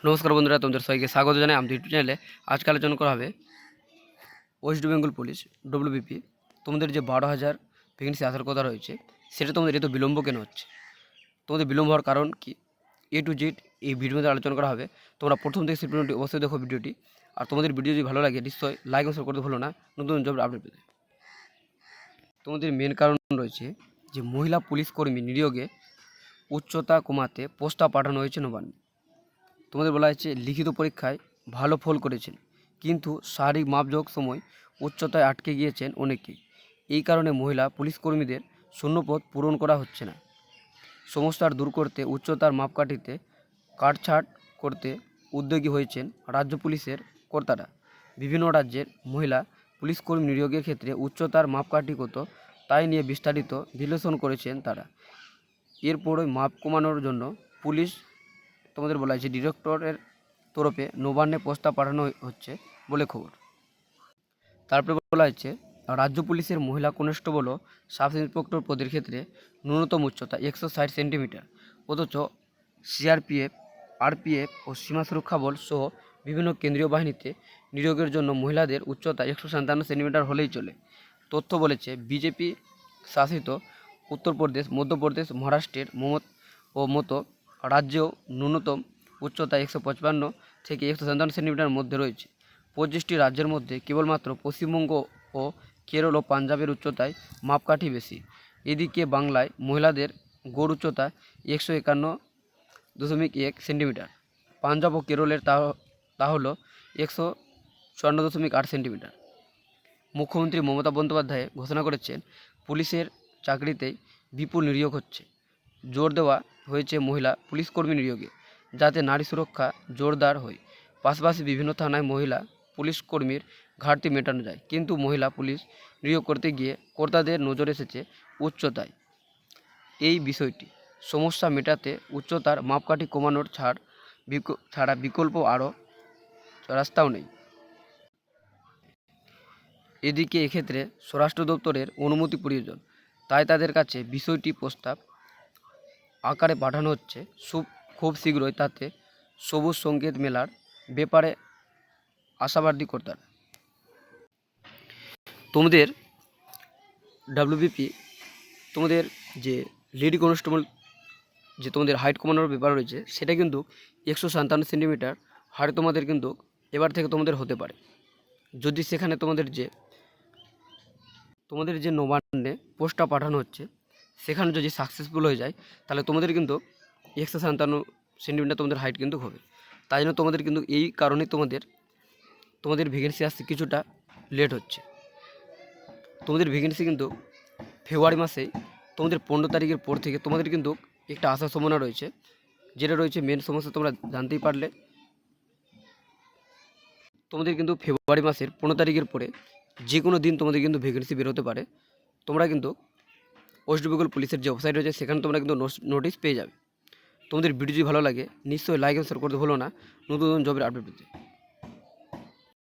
নমস্কার বন্ধুরা, তোমাদের সবাইকে স্বাগত জানাই আমাদের ইউটিউব চ্যানেলে। আজকে আলোচনা করা হবে ওয়েস্ট বেঙ্গল পুলিশ ডব্লিউবিপি তোমাদের যে 12,000 ভ্যাকেন্সি আসার কথা রয়েছে, সেটা তোমাদের এত বিলম্ব কেন হচ্ছে, তোমাদের বিলম্ব হওয়ার কারণ কি, এ টু জেড এই ভিডিওতে আলোচনা করা হবে। তোমরা প্রথম থেকে শেষ পর্যন্ত অবশ্যই দেখো ভিডিওটি। আর তোমাদের ভিডিও যদি ভালো লাগে নিশ্চয়ই লাইক ও শেয়ার করতে ভুলো না নতুন জব আপডেট পেতে। তোমাদের মেন কারণ রয়েছে যে মহিলা পুলিশ কর্মী নিয়োগে উচ্চতা কমাতে প্রস্তাব পাঠানো হয়েছে নবান্নে। তোমাদের বলা হয়েছে লিখিত পরীক্ষায় ভালো ফল করেছেন, কিন্তু শারীরিক মাপযোগ সময় উচ্চতায় আটকে গিয়েছেন অনেকেই। এই কারণে মহিলা পুলিশ কর্মীদের শূন্যপদ পূরণ করা হচ্ছে না। সমস্যার দূর করতে উচ্চতার মাপকাঠিতে কাটছাঁট করতে উদ্যোগী হয়েছেন রাজ্য পুলিশের কর্তারা। বিভিন্ন রাজ্যের মহিলা পুলিশ কর্মী নিয়োগের ক্ষেত্রে উচ্চতার মাপকাঠি কত তাই নিয়ে বিস্তারিত বিশ্লেষণ করেছেন তারা। এরপরই মাপ কমানোর জন্য পুলিশ তোমাদের বলা হয়েছে ডিরেক্টরের তরফে নবান্নে প্রস্তাব পাঠানো হচ্ছে বলে খবর। তারপরে বলা হয়েছে রাজ্য পুলিশের মহিলা কনস্টেবল ও সাব ইন্সপেক্টর পদের ক্ষেত্রে ন্যূনতম উচ্চতা 160 সেন্টিমিটার, অথচ সিআরপিএফ, আরপিএফ ও সীমা সুরক্ষা বল সহ বিভিন্ন কেন্দ্রীয় বাহিনীতে নিয়োগের জন্য মহিলাদের উচ্চতা 157 সেন্টিমিটার হলেই চলে। তথ্য বলেছে বিজেপি শাসিত উত্তরপ্রদেশ, মধ্যপ্রদেশ, মহারাষ্ট্রের মতো রাজ্যেও ন্যূনতম উচ্চতা 155 থেকে 157 সেন্টিমিটার মধ্যে রয়েছে। 25টি রাজ্যের মধ্যে কেবলমাত্র পশ্চিমবঙ্গ ও কেরল ও পাঞ্জাবের উচ্চতায় মাপকাঠি বেশি। এদিকে বাংলায় মহিলাদের গড় উচ্চতা 151.1 সেন্টিমিটার, পাঞ্জাব ও কেরলের তা হলো 154.8 সেন্টিমিটার। মুখ্যমন্ত্রী মমতা বন্দ্যোপাধ্যায় ঘোষণা করেছেন পুলিশের চাকরিতেই বিপুল নিয়োগ হচ্ছে। জোর দেওয়া হয়েছে মহিলা পুলিশ কর্মী নিয়োগে, যাতে নারী সুরক্ষা জোরদার হয়। পাশাপাশি বিভিন্ন থানায় মহিলা পুলিশ কর্মীর ঘাটতি মেটানো যায়, কিন্তু মহিলা পুলিশ নিয়োগ করতে গিয়ে কর্তাদের নজর এসেছে উচ্চতায়। এই বিষয়টি সমস্যা মেটাতে উচ্চতার মাপকাঠি কমানোর ছাড়া বিকল্প আরও রাস্তাও নেই। এদিকে এক্ষেত্রে স্বরাষ্ট্র দপ্তরের অনুমতি প্রয়োজন, তাই তাদের কাছে বিষয়টি প্রস্তাব আকারে পাঠানো হচ্ছে। খুব শীঘ্রই তাতে সবুজ সংকেত মেলার ব্যাপারে আশাবাদী কর্তারা। তোমাদের ডাব্লিউবিপি তোমাদের যে লেডি কনস্টেবল যে তোমাদের হাইট কমানোর ব্যাপার রয়েছে, সেটা কিন্তু 157 সেন্টিমিটার হাইট তোমাদের কিন্তু এবার থেকে তোমাদের হতে পারে। যদি সেখানে তোমাদের যে নবান্নে পোস্টটা পাঠানো হচ্ছে সেখানে যদি সাকসেসফুল হয়ে যায়, তাহলে তোমাদের কিন্তু 157 সেন্টিমিটার তোমাদের হাইট কিন্তু হবে। তাই জন্য তোমাদের কিন্তু এই কারণে তোমাদের ভ্যাকেন্সি আসতে কিছুটা লেট হচ্ছে। তোমাদের ভ্যাকেন্সি কিন্তু ফেব্রুয়ারি মাসেই তোমাদের 15 তারিখের পর থেকে তোমাদের কিন্তু একটা আসার সম্ভাবনা রয়েছে। যেটা রয়েছে মেন সমস্যা তোমরা জানতেই পারলে, তোমাদের কিন্তু ফেব্রুয়ারি মাসের 15 তারিখের পরে যে কোনো দিন তোমাদের কিন্তু ভ্যাকেন্সি বেরোতে পারে। তোমরা কিন্তু ওয়েস্ট বেঙ্গল পুলিশের যে ওয়েবসাইট রয়েছে সেখানে তোমরা কিন্তু নোটিশ পেয়ে যাবে। তোমাদের ভিডিও যদি ভালো লাগে নিশ্চয়ই লাইক এবং শেয়ার করতে ভুলো না নতুন নতুন জবের আপডেট পেতে।